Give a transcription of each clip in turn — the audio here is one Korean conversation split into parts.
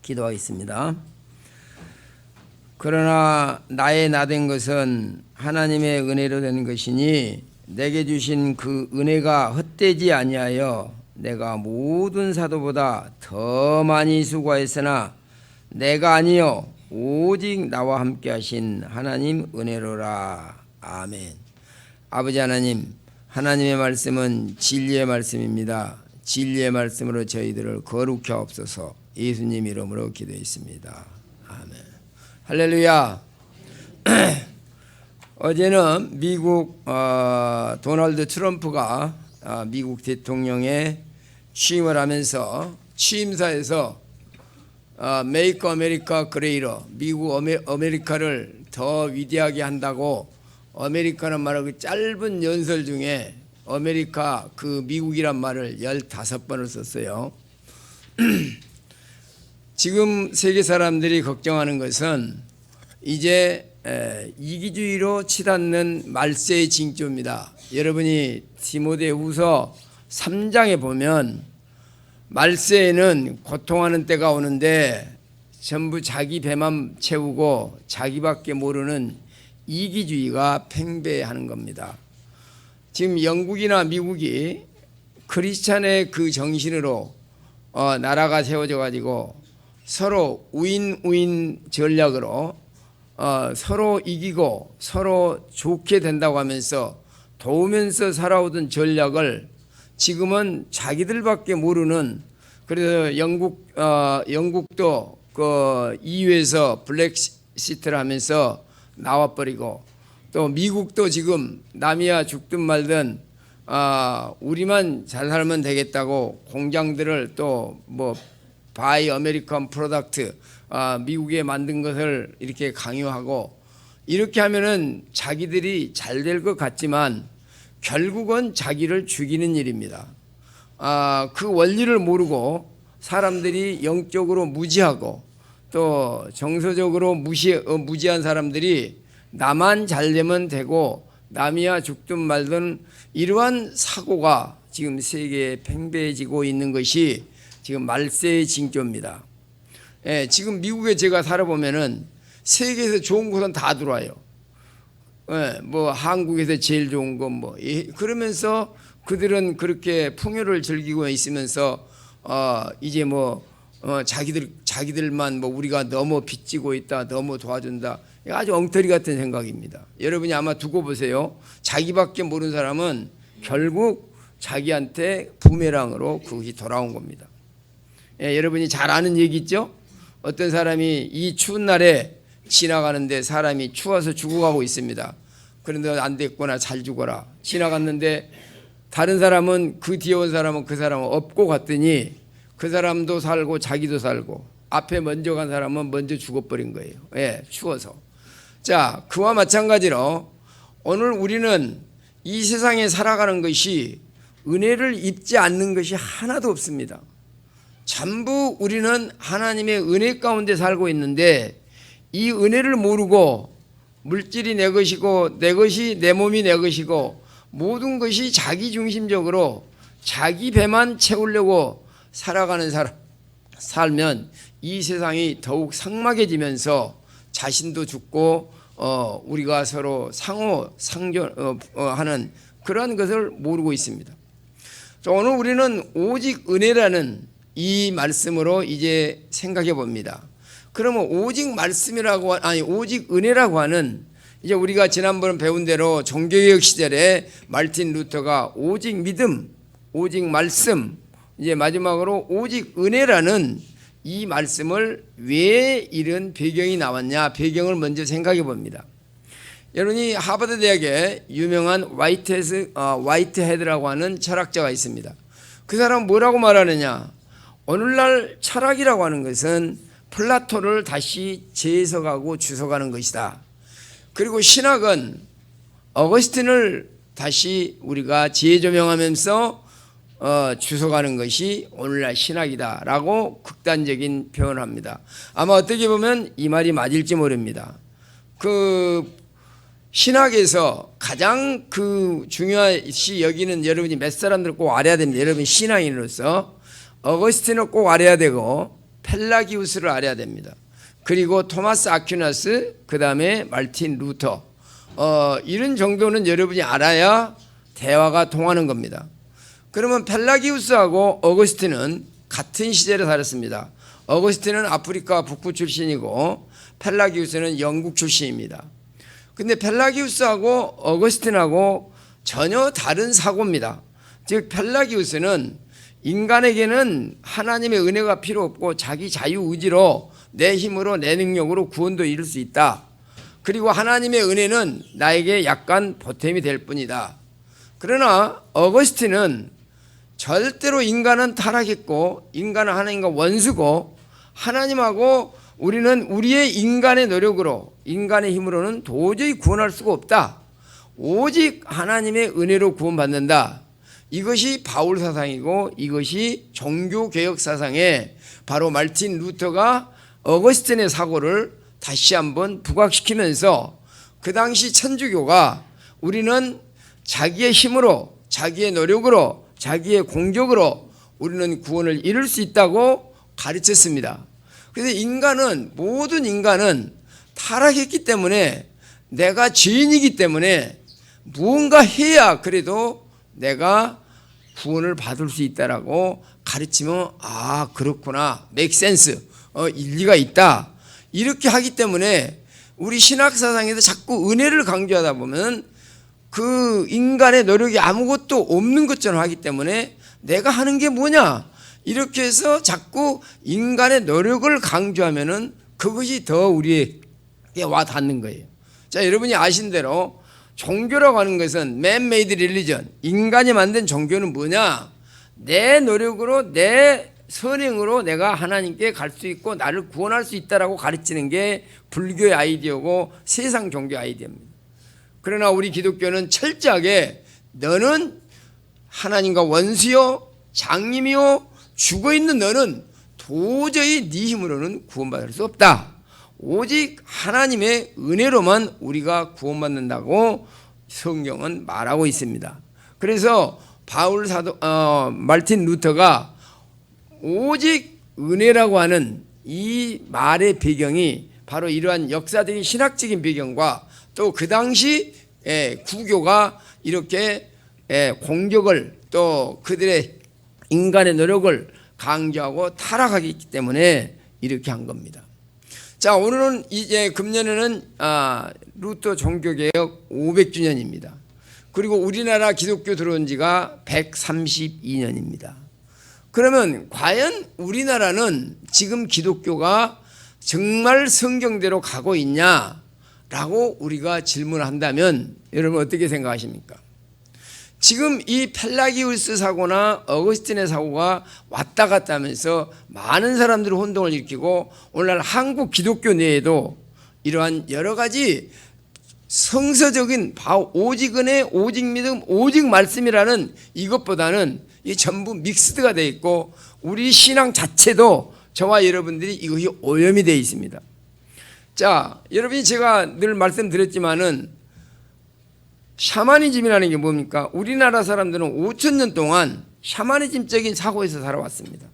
기도하겠습니다. 그러나 나의 나된 것은 하나님의 은혜로 된 것이니 내게 주신 그 은혜가 헛되지 아니하여 내가 모든 사도보다 더 많이 수고했으나 내가 아니요 오직 나와 함께 하신 하나님 은혜로라. 아멘. 아버지 하나님, 하나님의 말씀은 진리의 말씀입니다. 진리의 말씀으로 저희들을 거룩히 하옵소서. 예수님 이름으로 기도했습니다. 아멘. 할렐루야. 어제는 미국 도널드 트럼프가 미국 대통령에 취임을 하면서 취임사에서 Make America Greater, 미국 아메리카를 더 위대하게 한다고 아메리카는 말을 그 짧은 연설 중에 아메리카 그 미국이란 말을 15번을 썼어요. 지금 세계 사람들이 걱정하는 것은 이제 이기주의로 치닫는 말세의 징조입니다. 여러분이 디모데후서 3장에 보면 말세에는 고통하는 때가 오는데 전부 자기 배만 채우고 자기밖에 모르는 이기주의가 팽배하는 겁니다. 지금 영국이나 미국이 크리스찬의 그 정신으로 나라가 세워져 가지고 서로 우인 전략으로 서로 이기고 서로 좋게 된다고 하면서 도우면서 살아오던 전략을 지금은 자기들밖에 모르는, 그래서 영국도 그 EU에서 블랙시트를 하면서 나와버리고, 또 미국도 지금 남이야 죽든 말든 우리만 잘 살면 되겠다고 공장들을 또 뭐 바이 아메리칸 프로덕트 미국에 만든 것을 이렇게 강요하고, 이렇게 하면은 자기들이 잘 될 것 같지만 결국은 자기를 죽이는 일입니다. 그 원리를 모르고 사람들이 영적으로 무지하고 또 정서적으로 무지한 사람들이 나만 잘 되면 되고 남이야 죽든 말든 이러한 사고가 지금 세계에 팽배해지고 있는 것이 지금 말세의 징조입니다. 지금 미국에 제가 살아보면은 세계에서 좋은 곳은 다 들어와요. 뭐 한국에서 제일 좋은 건 뭐 그러면서 그들은 그렇게 풍요를 즐기고 있으면서 이제 뭐 자기들만 뭐 우리가 너무 빚지고 있다, 너무 도와준다, 아주 엉터리 같은 생각입니다. 여러분이 아마 두고 보세요. 자기밖에 모르는 사람은 결국 자기한테 부메랑으로 그것이 돌아온 겁니다. 여러분이 잘 아는 얘기 있죠? 어떤 사람이 이 추운 날에 지나가는데 사람이 추워서 죽어가고 있습니다. 그런데 안 됐구나, 잘 죽어라. 지나갔는데 다른 사람은, 그 뒤에 온 사람은 그 사람을 업고 갔더니 그 사람도 살고 자기도 살고 앞에 먼저 간 사람은 먼저 죽어버린 거예요. 추워서. 자, 그와 마찬가지로 오늘 우리는 이 세상에 살아가는 것이 은혜를 입지 않는 것이 하나도 없습니다. 전부 우리는 하나님의 은혜 가운데 살고 있는데 이 은혜를 모르고 물질이 내 것이고 내 것이, 내 몸이 내 것이고 모든 것이 자기 중심적으로 자기 배만 채우려고 살아가는 사람 살면 이 세상이 더욱 삭막해지면서 자신도 죽고 우리가 서로 상호 상존하는 그러한 것을 모르고 있습니다. 오늘 우리는 오직 은혜라는 이 말씀으로 이제 생각해 봅니다. 그러면 오직 말씀이라고, 오직 은혜라고 하는, 이제 우리가 지난번 배운 대로 종교개혁 시절에 마르틴 루터가 오직 믿음, 오직 말씀, 이제 마지막으로 오직 은혜라는 이 말씀을 왜 이런 배경이 나왔냐, 배경을 먼저 생각해 봅니다. 여러분이 하버드 대학에 유명한 화이트헤드라고 하는 철학자가 있습니다. 그 사람은 뭐라고 말하느냐? 오늘날 철학이라고 하는 것은 플라토를 다시 재해석하고 주석하는 것이다. 그리고 신학은 어거스틴을 다시 우리가 재조명하면서 주석하는 것이 오늘날 신학이다 라고 극단적인 표현을 합니다. 아마 어떻게 보면 이 말이 맞을지 모릅니다. 그 신학에서 가장 그 중요시 여기는, 여러분이 몇 사람들 꼭 알아야 됩니다. 여러분 신앙인으로서 어거스틴을 꼭 알아야 되고, 펠라기우스를 알아야 됩니다. 그리고 토마스 아퀴나스, 그 다음에 말틴 루터. 이런 정도는 여러분이 알아야 대화가 통하는 겁니다. 그러면 펠라기우스하고 어거스틴은 같은 시절에 살았습니다. 어거스틴은 아프리카 북부 출신이고 펠라기우스는 영국 출신입니다. 근데 펠라기우스하고 어거스틴하고 전혀 다른 사고입니다. 즉 펠라기우스는 인간에게는 하나님의 은혜가 필요 없고 자기 자유의지로 내 힘으로 내 능력으로 구원도 이룰 수 있다. 그리고 하나님의 은혜는 나에게 약간 보탬이 될 뿐이다. 그러나 어거스틴은 절대로 인간은 타락했고 인간은 하나님과 원수고 하나님하고 우리는 우리의 인간의 노력으로 인간의 힘으로는 도저히 구원할 수가 없다. 오직 하나님의 은혜로 구원받는다. 이것이 바울 사상이고 이것이 종교개혁 사상에 바로 말틴 루터가 어거스틴의 사고를 다시 한번 부각시키면서 그 당시 천주교가 우리는 자기의 힘으로 자기의 노력으로 자기의 공적으로 우리는 구원을 이룰 수 있다고 가르쳤습니다. 그래서 모든 인간은 타락했기 때문에 내가 죄인이기 때문에 무언가 해야 그래도 내가 구원을 받을 수 있다라고 가르치면 그렇구나, make sense, 일리가 있다 이렇게 하기 때문에 우리 신학사상에서 자꾸 은혜를 강조하다 보면 그 인간의 노력이 아무것도 없는 것처럼 하기 때문에 내가 하는 게 뭐냐 이렇게 해서 자꾸 인간의 노력을 강조하면은 그것이 더 우리에게 와 닿는 거예요. 자, 여러분이 아신 대로 종교라고 하는 것은 man-made religion, 인간이 만든 종교는 뭐냐? 내 노력으로 내 선행으로 내가 하나님께 갈 수 있고 나를 구원할 수 있다라고 가르치는 게 불교의 아이디어고 세상 종교 아이디어입니다. 그러나 우리 기독교는 철저하게 너는 하나님과 원수요 장님이요 죽어있는 너는 도저히 네 힘으로는 구원받을 수 없다. 오직 하나님의 은혜로만 우리가 구원받는다고 성경은 말하고 있습니다. 그래서 말틴 루터가 오직 은혜라고 하는 이 말의 배경이 바로 이러한 역사적인 신학적인 배경과 또 그 당시 구교가 이렇게 공적을 또 그들의 인간의 노력을 강조하고 타락하기 때문에 이렇게 한 겁니다. 자, 오늘은 이제 금년에는 루터 종교개혁 500주년입니다. 그리고 우리나라 기독교 들어온 지가 132년입니다. 그러면 과연 우리나라는 지금 기독교가 정말 성경대로 가고 있냐라고 우리가 질문한다면 여러분 어떻게 생각하십니까? 지금 이 펠라기우스 사고나 어거스틴의 사고가 왔다 갔다 하면서 많은 사람들이 혼동을 일으키고 오늘날 한국 기독교 내에도 이러한 여러 가지 성서적인 오직 은혜, 오직 믿음, 오직 말씀이라는 이것보다는 이 전부 믹스드가 되어 있고 우리 신앙 자체도 저와 여러분들이 이것이 오염이 되어 있습니다. 자, 여러분이 제가 늘 말씀드렸지만은 샤머니즘이라는 게 뭡니까? 우리나라 사람들은 5,000년 동안 샤머니즘적인 사고에서 살아왔습니다.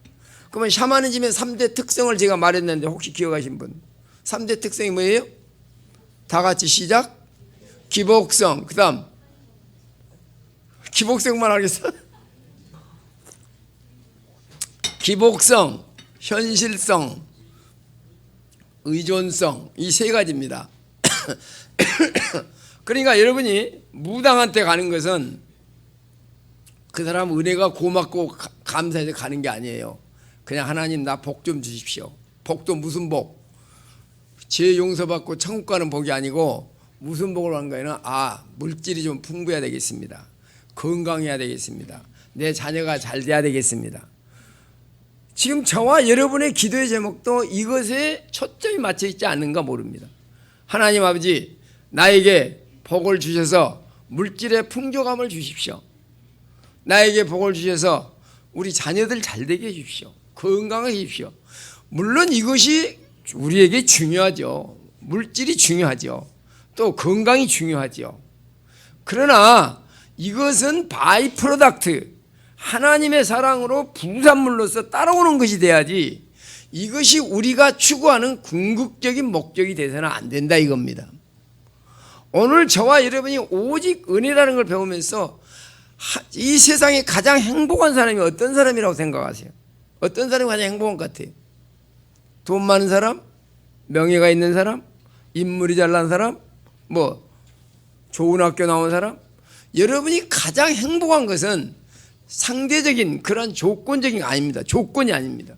그러면 샤머니즘의 3대 특성을 제가 말했는데 혹시 기억하신 분? 3대 특성이 뭐예요? 다 같이 시작. 기복성, 그 다음 기복성만 하겠어? 기복성, 현실성, 의존성, 이 세 가지입니다. 그러니까 여러분이 무당한테 가는 것은 그 사람 은혜가 고맙고 감사해서 가는 게 아니에요. 그냥 하나님 나 복 좀 주십시오. 복도 무슨 복? 죄 용서받고 천국 가는 복이 아니고 무슨 복을 하는 거에는 물질이 좀 풍부해야 되겠습니다. 건강해야 되겠습니다. 내 자녀가 잘 돼야 되겠습니다. 지금 저와 여러분의 기도의 제목도 이것에 초점이 맞춰 있지 않는가 모릅니다. 하나님 아버지 나에게 복을 주셔서 물질의 풍족함을 주십시오. 나에게 복을 주셔서 우리 자녀들 잘 되게 해주십시오. 건강하게 해주십시오. 물론 이것이 우리에게 중요하죠. 물질이 중요하죠. 또 건강이 중요하죠. 그러나 이것은 바이 프로덕트, 하나님의 사랑으로 부산물로서 따라오는 것이 돼야지 이것이 우리가 추구하는 궁극적인 목적이 돼서는 안 된다 이겁니다. 오늘 저와 여러분이 오직 은혜라는 걸 배우면서 이 세상에 가장 행복한 사람이 어떤 사람이라고 생각하세요? 어떤 사람이 가장 행복한 것 같아요? 돈 많은 사람? 명예가 있는 사람? 인물이 잘난 사람? 뭐 좋은 학교 나온 사람? 여러분이 가장 행복한 것은 상대적인 그런 조건적인 게 아닙니다. 조건이 아닙니다.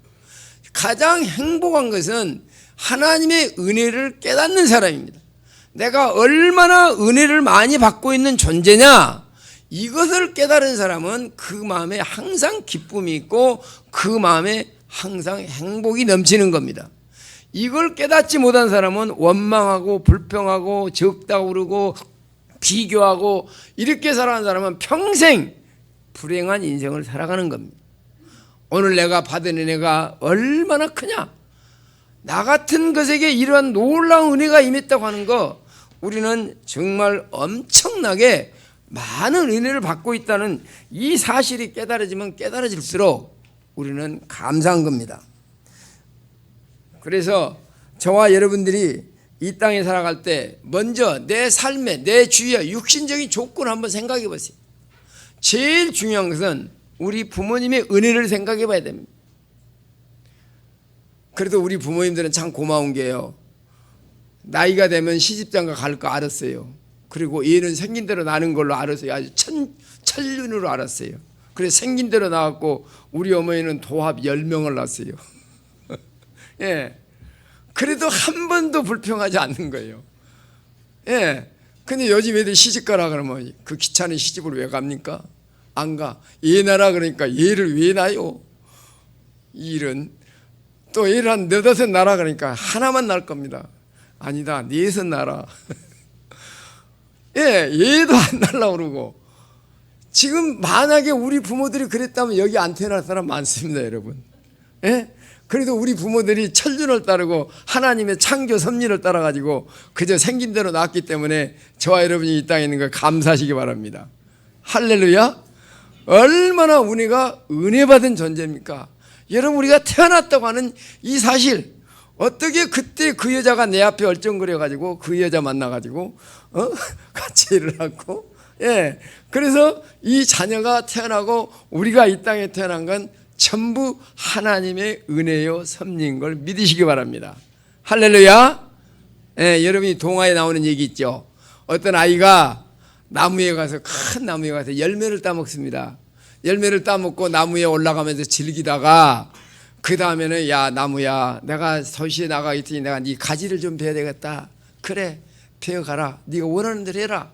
가장 행복한 것은 하나님의 은혜를 깨닫는 사람입니다. 내가 얼마나 은혜를 많이 받고 있는 존재냐, 이것을 깨달은 사람은 그 마음에 항상 기쁨이 있고 그 마음에 항상 행복이 넘치는 겁니다. 이걸 깨닫지 못한 사람은 원망하고 불평하고 적다고 그러고 비교하고 이렇게 살아가는 사람은 평생 불행한 인생을 살아가는 겁니다. 오늘 내가 받은 은혜가 얼마나 크냐, 나 같은 것에게 이러한 놀라운 은혜가 임했다고 하는 거, 우리는 정말 엄청나게 많은 은혜를 받고 있다는 이 사실이 깨달아지면 깨달아질수록 우리는 감사한 겁니다. 그래서 저와 여러분들이 이 땅에 살아갈 때 먼저 내 삶에, 내 주위의 육신적인 조건을 한번 생각해 보세요. 제일 중요한 것은 우리 부모님의 은혜를 생각해 봐야 됩니다. 그래도 우리 부모님들은 참 고마운 게요, 나이가 되면 시집장가 갈 거 알았어요. 그리고 얘는 생긴 대로 나는 걸로 알았어요. 아주 천륜으로 알았어요. 그래서 생긴 대로 나왔고 우리 어머니는 도합 10명을 낳았어요. 예. 그래도 한 번도 불평하지 않는 거예요. 예. 근데 요즘 애들 시집 가라 그러면 그 귀찮은 시집을 왜 갑니까? 안 가. 얘 나라 그러니까 얘를 왜 낳아요? 일은 또 얘를 한 4-5 나라 그러니까 하나만 낳을 겁니다. 아니다, 4-6 나라. 예, 얘도 안 날라 그러고. 지금 만약에 우리 부모들이 그랬다면 여기 안 태어날 사람 많습니다, 여러분. 예? 그래도 우리 부모들이 천륜을 따르고 하나님의 창조 섭리를 따라가지고 그저 생긴 대로 낳았기 때문에 저와 여러분이 이 땅에 있는 걸 감사하시기 바랍니다. 할렐루야. 얼마나 우리가 은혜 받은 존재입니까? 여러분, 우리가 태어났다고 하는 이 사실, 어떻게 그때 그 여자가 내 앞에 얼쩡거려가지고 그 여자 만나가지고 같이 일을 하고, 예, 그래서 이 자녀가 태어나고 우리가 이 땅에 태어난 건 전부 하나님의 은혜요 섭리인 걸 믿으시기 바랍니다. 할렐루야. 예, 여러분이 동화에 나오는 얘기 있죠. 어떤 아이가 나무에 가서, 큰 나무에 가서 열매를 따먹습니다. 열매를 따먹고 나무에 올라가면서 즐기다가 그 다음에는, 야 나무야, 내가 도시에 나가겠더니 내가 네 가지를 좀 베야 되겠다. 그래, 베어가라. 네가 원하는 대로 해라.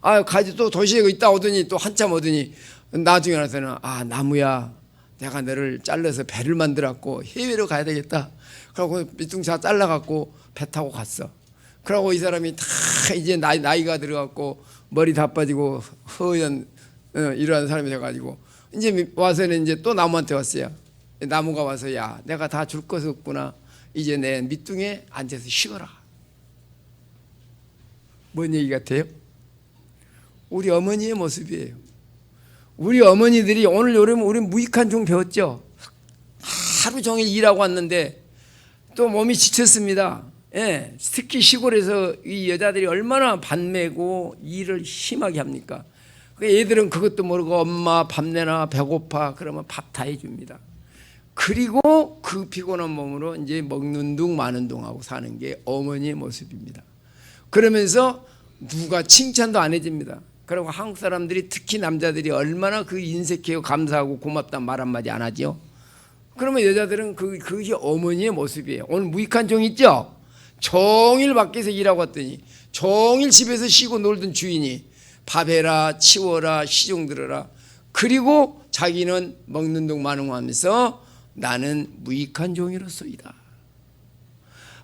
아, 가지 또 도시에 있다 오더니 또 한참 오더니 나중에 나서는, 아 나무야, 내가 너를 잘라서 배를 만들었고 해외로 가야 되겠다. 그러고 밑둥차 잘라갖고 배 타고 갔어. 그러고 이 사람이 다 이제 나이가 들어갖고 머리 다 빠지고 허연 이러한 사람이 돼가지고 이제 와서는 이제 또 나무한테 왔어요. 나무가 와서, 야 내가 다 줄 것이 없구나. 이제 내 밑둥에 앉아서 쉬어라. 뭔 얘기 같아요? 우리 어머니의 모습이에요. 우리 어머니들이 오늘 여러분 우리 무익한 종 배웠죠. 하루 종일 일하고 왔는데 또 몸이 지쳤습니다. 예, 특히 시골에서 이 여자들이 얼마나 밭매고 일을 심하게 합니까? 얘들은 그것도 모르고 엄마 밥 내놔, 배고파 그러면 밥 다 해줍니다. 그리고 그 피곤한 몸으로 이제 먹는 둥 마는 둥 하고 사는 게 어머니의 모습입니다. 그러면서 누가 칭찬도 안 해줍니다. 그리고 한국 사람들이, 특히 남자들이 얼마나 그 인색해요. 감사하고 고맙다는 말 한마디 안 하죠. 그러면 여자들은 그게 어머니의 모습이에요. 오늘 무익한 종 있죠? 종일 밖에서 일하고 왔더니 종일 집에서 쉬고 놀던 주인이 밥 해라, 치워라, 시중 들어라. 그리고 자기는 먹는 둥 마는 둥 하면서 나는 무익한 종이로소이다.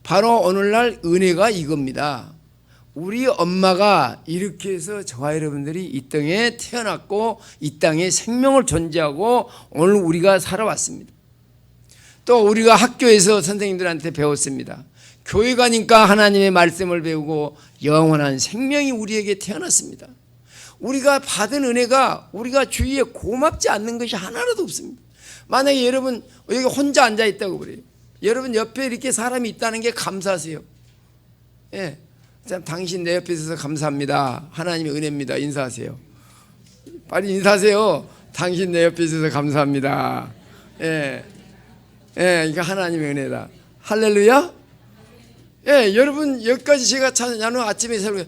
바로 오늘날 은혜가 이겁니다. 우리 엄마가 이렇게 해서 저와 여러분들이 이 땅에 태어났고 이 땅에 생명을 존재하고 오늘 우리가 살아왔습니다. 또 우리가 학교에서 선생님들한테 배웠습니다. 교회 가니까 하나님의 말씀을 배우고 영원한 생명이 우리에게 태어났습니다. 우리가 받은 은혜가 우리가 주위에 고맙지 않는 것이 하나라도 없습니다. 만약에 여러분 여기 혼자 앉아 있다고 그래요. 여러분 옆에 이렇게 사람이 있다는 게 감사하세요. 예, 참 당신 내 옆에 있어서 감사합니다. 하나님의 은혜입니다. 인사하세요. 빨리 인사하세요. 당신 내 옆에 있어서 감사합니다. 예, 예, 이거 하나님의 은혜다. 할렐루야. 예, 여러분 여기까지 제가 나는 아침에 새로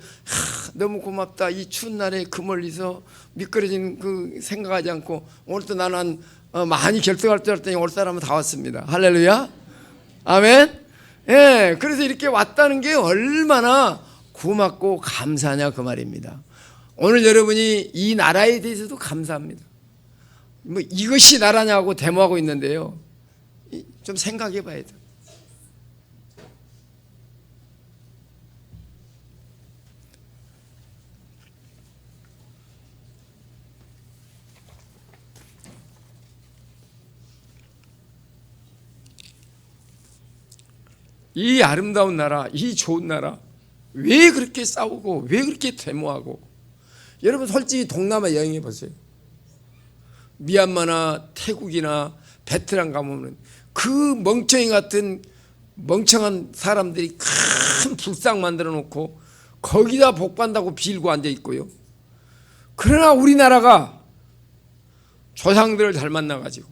너무 고맙다. 이 추운 날에 그 멀리서 미끄러진 그 생각하지 않고 오늘도 나는 많이 결석할 줄 알았더니 올 사람은 다 왔습니다. 할렐루야. 아멘. 예, 그래서 이렇게 왔다는 게 얼마나 고맙고 감사하냐 그 말입니다. 오늘 여러분이 이 나라에 대해서도 감사합니다. 뭐 이것이 나라냐고 데모하고 있는데요. 좀 생각해 봐야 돼요. 이 아름다운 나라, 이 좋은 나라 왜 그렇게 싸우고 왜 그렇게 데모하고. 여러분 솔직히 동남아 여행해 보세요. 미얀마나 태국이나 베트남 가보면 그 멍청이 같은 멍청한 사람들이 큰 불상 만들어 놓고 거기다 복받다고 빌고 앉아 있고요. 그러나 우리나라가 조상들을 잘 만나가지고,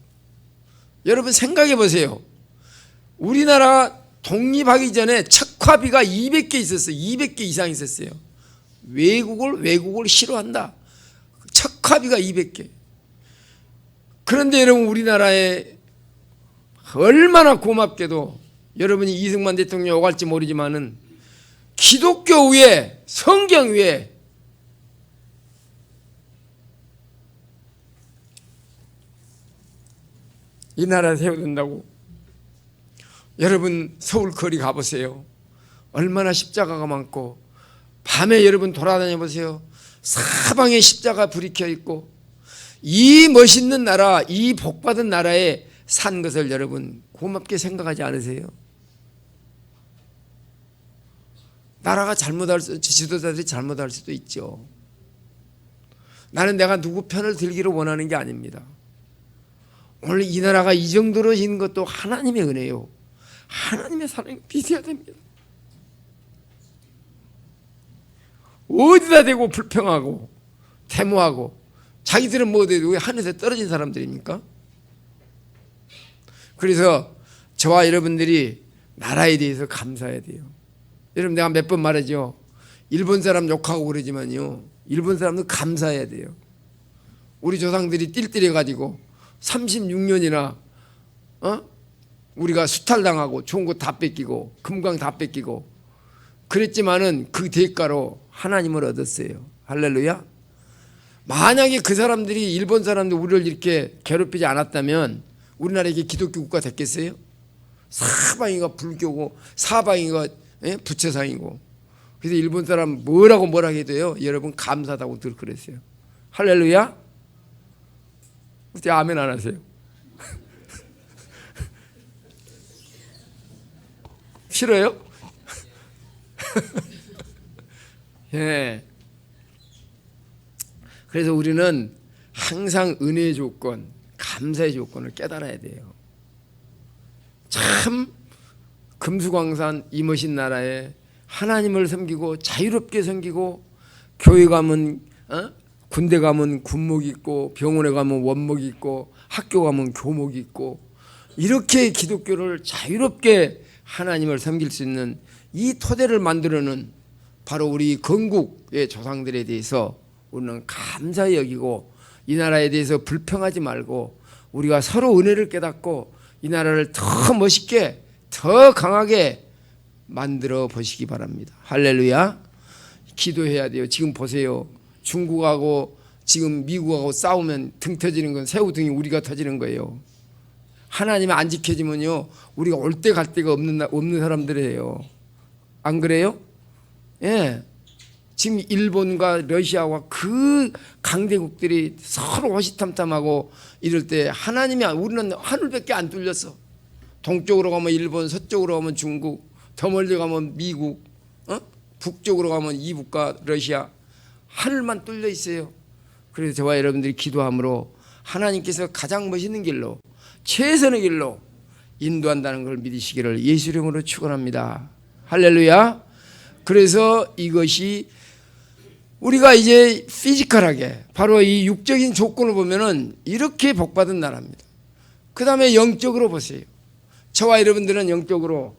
여러분 생각해 보세요. 우리나라 독립하기 전에 척화비가 200개 있었어요. 200개 이상 있었어요. 외국을 싫어한다. 척화비가 200개. 그런데 여러분 우리나라에 얼마나 고맙게도, 여러분이 이승만 대통령 오갈지 모르지만은 기독교 위에, 성경 위에 이 나라 세워둔다고. 여러분 서울 거리 가보세요. 얼마나 십자가가 많고, 밤에 여러분 돌아다녀 보세요. 사방에 십자가 불이 켜 있고, 이 멋있는 나라, 이 복받은 나라에 산 것을 여러분 고맙게 생각하지 않으세요? 나라가 잘못할 수, 지도자들이 잘못할 수도 있죠. 나는 내가 누구 편을 들기를 원하는 게 아닙니다. 오늘 이 나라가 이 정도로 진 것도 하나님의 은혜요. 하나님의 사랑이 비춰야 됩니다. 어디다 대고 불평하고 데모하고 자기들은 뭐 돼도 왜 하늘에서 떨어진 사람들입니까? 그래서 저와 여러분들이 나라에 대해서 감사해야 돼요. 여러분 내가 몇 번 말하죠. 일본 사람 욕하고 그러지만요, 일본 사람도 감사해야 돼요. 우리 조상들이 띨띨해가지고 36년이나 우리가 수탈당하고 좋은 거 다 뺏기고 금강 다 뺏기고 그랬지만은 그 대가로 하나님을 얻었어요. 할렐루야. 만약에 그 사람들이, 일본 사람들 우리를 이렇게 괴롭히지 않았다면 우리나라 이게 기독교 국가 됐겠어요? 사방이가 불교고 사방이가 부채상이고. 그래서 일본 사람 뭐라고 해도요, 여러분 감사하다고 늘 그랬어요. 할렐루야. 어떻게 아멘 안 하세요? 싫어요? 예. 그래서 우리는 항상 은혜의 조건, 감사의 조건을 깨달아야 돼요. 참 금수강산 이 멋진 나라에 하나님을 섬기고 자유롭게 섬기고, 교회 가면 군대 가면 군복 있고, 병원에 가면 원복 있고, 학교 가면 교복 있고, 이렇게 기독교를 자유롭게 하나님을 섬길 수 있는 이 토대를 만들어는 바로 우리 건국의 조상들에 대해서 우리는 감사히 여기고, 이 나라에 대해서 불평하지 말고 우리가 서로 은혜를 깨닫고 이 나라를 더 멋있게 더 강하게 만들어 보시기 바랍니다. 할렐루야. 기도해야 돼요. 지금 보세요. 중국하고 지금 미국하고 싸우면 등 터지는 건 새우등이 우리가 터지는 거예요. 하나님이 안 지켜지면요, 우리가 올 때 갈 데가 없는 사람들이에요. 안 그래요? 예. 지금 일본과 러시아와 그 강대국들이 서로 호시탐탐하고 이럴 때 하나님이, 우리는 하늘밖에 안 뚫렸어. 동쪽으로 가면 일본, 서쪽으로 가면 중국, 더 멀리 가면 미국, 북쪽으로 가면 이북과 러시아, 하늘만 뚫려 있어요. 그래서 저와 여러분들이 기도함으로 하나님께서 가장 멋있는 길로, 최선의 길로 인도한다는 걸 믿으시기를 예수 이름으로 축원합니다. 할렐루야. 그래서 이것이 우리가 이제 피지컬하게 바로 이 육적인 조건을 보면은 이렇게 복받은 나라입니다. 그 다음에 영적으로 보세요. 저와 여러분들은 영적으로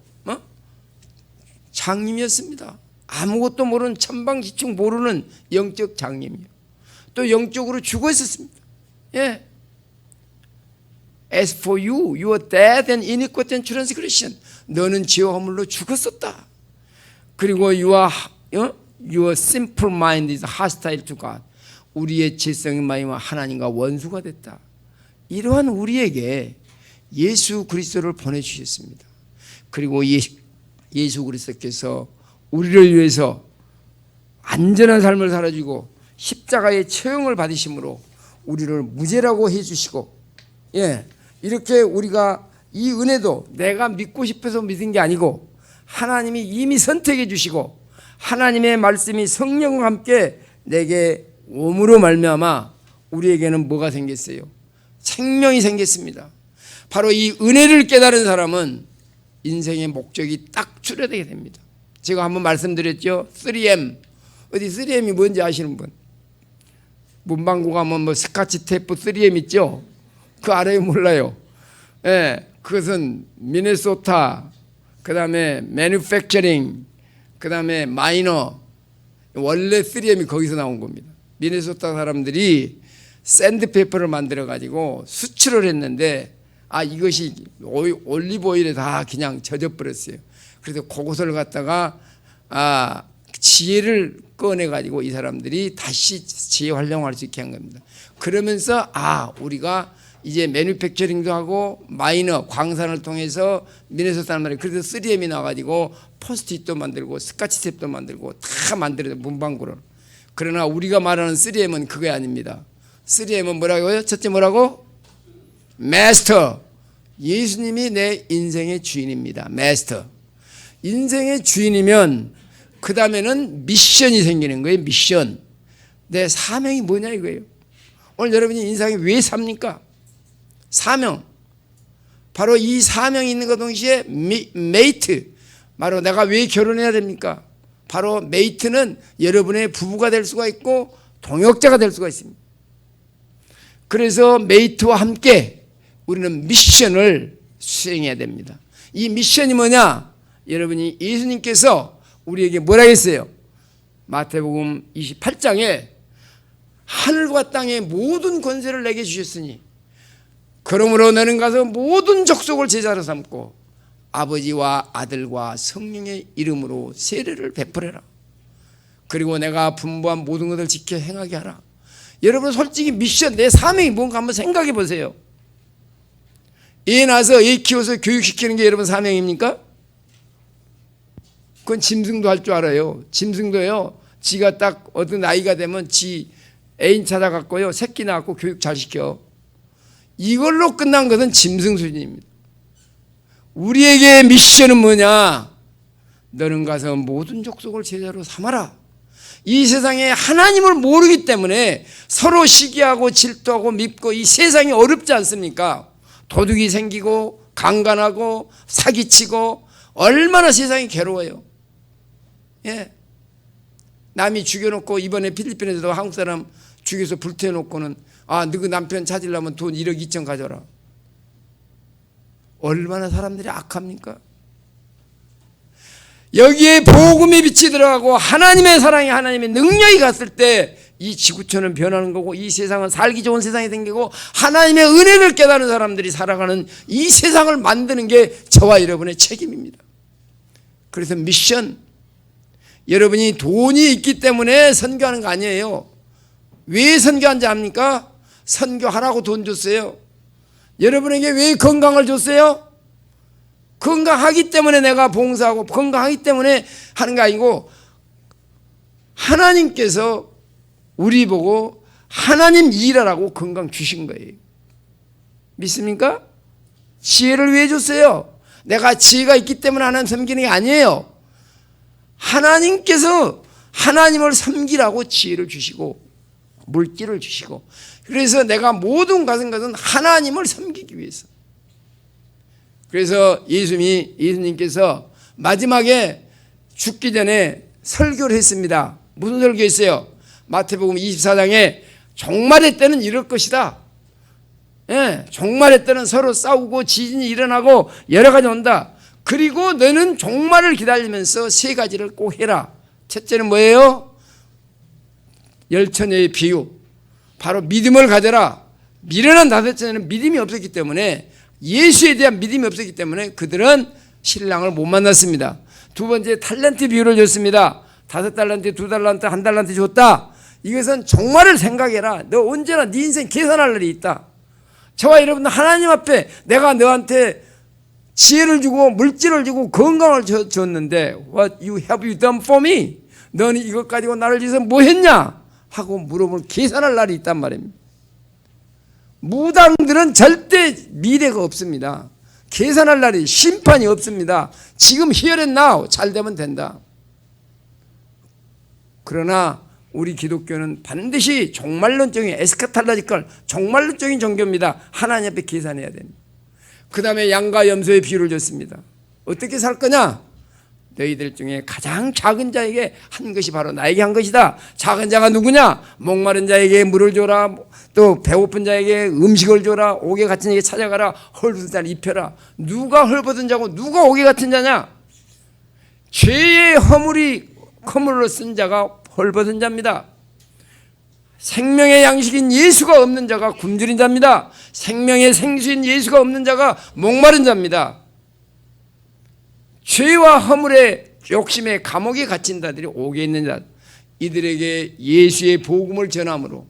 장님이었습니다. 아무것도 모르는 천방지축 모르는 영적 장님이요. 또 영적으로 죽어 있었습니다. 예. As for you, you are dead and iniquity and transgression. 너는 죄와 허물로 죽었었다. 그리고 your simple mind is hostile to God. 우리의 죄성의 마음이 하나님과 원수가 됐다. 이러한 우리에게 예수 그리스도를 보내주셨습니다. 그리고 예수 그리스도께서 우리를 위해서 안전한 삶을 살아주고 십자가의 처형을 받으심으로 우리를 무죄라고 해주시고, 예, 이렇게 우리가 이 은혜도 내가 믿고 싶어서 믿은 게 아니고 하나님이 이미 선택해 주시고 하나님의 말씀이 성령과 함께 내게 오므로 말미암아 우리에게는 뭐가 생겼어요? 생명이 생겼습니다. 바로 이 은혜를 깨달은 사람은 인생의 목적이 딱 추려되게 됩니다. 제가 한번 말씀드렸죠. 3M. 어디 3M이 뭔지 아시는 분? 문방구 가면 뭐 스카치 테이프 3M 있죠? 그 알아요? 몰라요? 예, 그것은 미네소타, 그 다음에 매뉴팩처링, 그 다음에 마이너. 원래 3M이 거기서 나온 겁니다. 미네소타 사람들이 샌드페이퍼를 만들어 가지고 수출을 했는데 이것이 올리브 오일에 다 그냥 젖어버렸어요. 그래서 그것을 갖다가 지혜를 꺼내 가지고 이 사람들이 다시 지혜 활용할 수 있게 한 겁니다. 그러면서 우리가 이제 매뉴팩처링도 하고 마이너 광산을 통해서 미네소타 사람들이 그래서 3M이 나와가지고 포스트잇도 만들고 스카치탭도 만들고 다 만들어요, 문방구를. 그러나 우리가 말하는 3M은 그게 아닙니다. 3M은 뭐라고요? 첫째 뭐라고? 마스터. 예수님이 내 인생의 주인입니다. 마스터. 인생의 주인이면 그 다음에는 미션이 생기는 거예요. 미션. 내 사명이 뭐냐 이거예요. 오늘 여러분이 인생에 왜 삽니까? 사명. 바로 이 사명이 있는 것 동시에 메이트. 바로 내가 왜 결혼해야 됩니까? 바로 메이트는 여러분의 부부가 될 수가 있고 동역자가 될 수가 있습니다. 그래서 메이트와 함께 우리는 미션을 수행해야 됩니다. 이 미션이 뭐냐? 여러분이 예수님께서 우리에게 뭐라 했어요? 마태복음 28장에 하늘과 땅의 모든 권세를 내게 주셨으니 그러므로 너는 가서 모든 족속을 제자로 삼고 아버지와 아들과 성령의 이름으로 세례를 베풀어라. 그리고 내가 분부한 모든 것을 지켜 행하게 하라. 여러분 솔직히 미션 내 사명이 뭔가 한번 생각해 보세요. 애 낳아서 애 키워서 교육시키는 게 여러분 사명입니까? 그건 짐승도 할 줄 알아요. 짐승도요. 지가 딱 어떤 나이가 되면 지 애인 찾아갖고요. 새끼 낳고 교육 잘 시켜. 이걸로 끝난 것은 짐승 수준입니다. 우리에게 미션은 뭐냐? 너는 가서 모든 족속을 제자로 삼아라. 이 세상에 하나님을 모르기 때문에 서로 시기하고 질투하고 밉고 이 세상이 어렵지 않습니까? 도둑이 생기고 강간하고 사기치고 얼마나 세상이 괴로워요. 예. 남이 죽여놓고 이번에 필리핀에서도 한국 사람 죽여서 불태워놓고는 너 그 남편 찾으려면 돈 1억 2천 가져라. 얼마나 사람들이 악합니까? 여기에 복음의 빛이 들어가고 하나님의 사랑이 하나님의 능력이 갔을 때 이 지구촌은 변하는 거고 이 세상은 살기 좋은 세상이 생기고 하나님의 은혜를 깨닫는 사람들이 살아가는 이 세상을 만드는 게 저와 여러분의 책임입니다. 그래서 미션, 여러분이 돈이 있기 때문에 선교하는 거 아니에요. 왜 선교한지 압니까? 선교하라고 돈 줬어요. 여러분에게 왜 건강을 줬어요? 건강하기 때문에 내가 봉사하고 건강하기 때문에 하는 게 아니고 하나님께서 우리 보고 하나님 일하라고 건강 주신 거예요. 믿습니까? 지혜를 왜 줬어요? 내가 지혜가 있기 때문에 하나님 섬기는 게 아니에요. 하나님께서 하나님을 섬기라고 지혜를 주시고 물질을 주시고 그래서 내가 모든 것은 하나님을 섬기기 위해서. 그래서 예수님께서 마지막에 죽기 전에 설교를 했습니다. 무슨 설교했어요? 마태복음 24장에 종말의 때는 이럴 것이다. 예, 종말의 때는 서로 싸우고 지진이 일어나고 여러 가지 온다. 그리고 너는 종말을 기다리면서 세 가지를 꼭 해라. 첫째는 뭐예요? 열처녀의 비유. 바로 믿음을 가져라. 미련한 다섯째는 믿음이 없었기 때문에, 예수에 대한 믿음이 없었기 때문에 그들은 신랑을 못 만났습니다. 두 번째, 달란트 비유를 줬습니다. 5달란트, 2달란트, 1달란트 줬다. 이것은 종말을 생각해라. 너 언제나 네 인생 계산할 날이 있다. 저와 여러분들 하나님 앞에 내가 너한테 지혜를 주고 물질을 주고 건강을 줬는데 What have you done for me? 너는 이것 가지고 나를 위해서 뭐 했냐? 하고 물어보면 계산할 날이 있단 말입니다. 무당들은 절대 미래가 없습니다. 계산할 날이, 심판이 없습니다. 지금 here and now 잘 되면 된다. 그러나 우리 기독교는 반드시 종말론적인 에스카탈로지컬 종말론적인 종교입니다. 하나님 앞에 계산해야 됩니다. 그 다음에 양과 염소의 비유를 줬습니다. 어떻게 살 거냐? 너희들 중에 가장 작은 자에게 한 것이 바로 나에게 한 것이다. 작은 자가 누구냐? 목마른 자에게 물을 줘라. 또 배고픈 자에게 음식을 줘라. 옥에 갇힌 자에게 찾아가라. 헐벗은 자를 입혀라. 누가 헐벗은 자고 누가 옥에 갇힌 자냐? 죄의 허물로 쓴 자가 헐벗은 자입니다. 생명의 양식인 예수가 없는 자가 굶주린 자입니다. 생명의 생수인 예수가 없는 자가 목마른 자입니다. 죄와 허물의 욕심에 감옥에 갇힌 자들이 옥에 있는 자, 이들에게 예수의 복음을 전함으로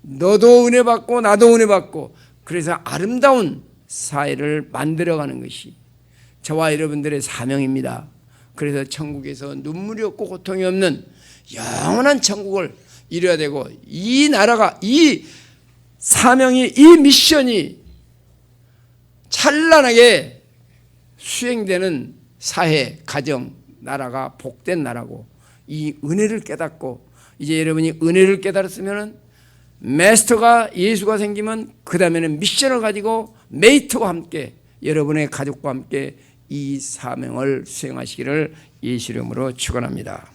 너도 은혜 받고 나도 은혜 받고, 그래서 아름다운 사회를 만들어가는 것이 저와 여러분들의 사명입니다. 그래서 천국에서 눈물이 없고 고통이 없는 영원한 천국을 이뤄야 되고, 이 나라가, 이 사명이, 이 미션이 찬란하게 수행되는 사회, 가정, 나라가 복된 나라고, 이 은혜를 깨닫고, 이제 여러분이 은혜를 깨달았으면 마스터가 예수가 생기면 그 다음에는 미션을 가지고 메이트와 함께, 여러분의 가족과 함께 이 사명을 수행하시기를 예수 이름으로 축원합니다.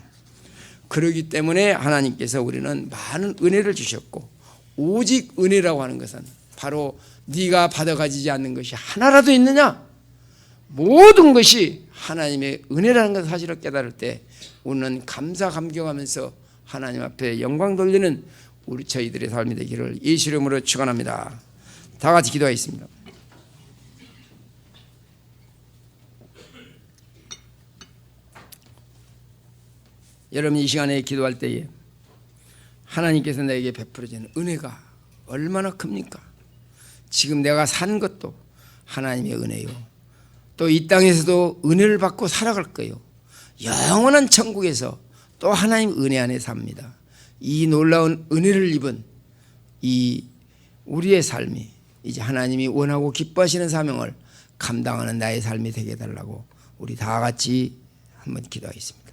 그렇기 때문에 하나님께서 우리는 많은 은혜를 주셨고, 오직 은혜라고 하는 것은 바로 네가 받아 가지지 않는 것이 하나라도 있느냐? 모든 것이 하나님의 은혜라는 것 사실을 깨달을 때 우리는 감사 감격하면서 하나님 앞에 영광 돌리는 우리 저희들의 삶이 되기를 예수 이름으로 축원합니다. 다 같이 기도하겠습니다. 여러분, 이 시간에 기도할 때에 하나님께서 내게 베풀어지는 은혜가 얼마나 큽니까? 지금 내가 산 것도 하나님의 은혜요. 또 이 땅에서도 은혜를 받고 살아갈 거예요. 영원한 천국에서 또 하나님 은혜 안에 삽니다. 이 놀라운 은혜를 입은 이 우리의 삶이 이제 하나님이 원하고 기뻐하시는 사명을 감당하는 나의 삶이 되게 해달라고 우리 다 같이 한번 기도하겠습니다.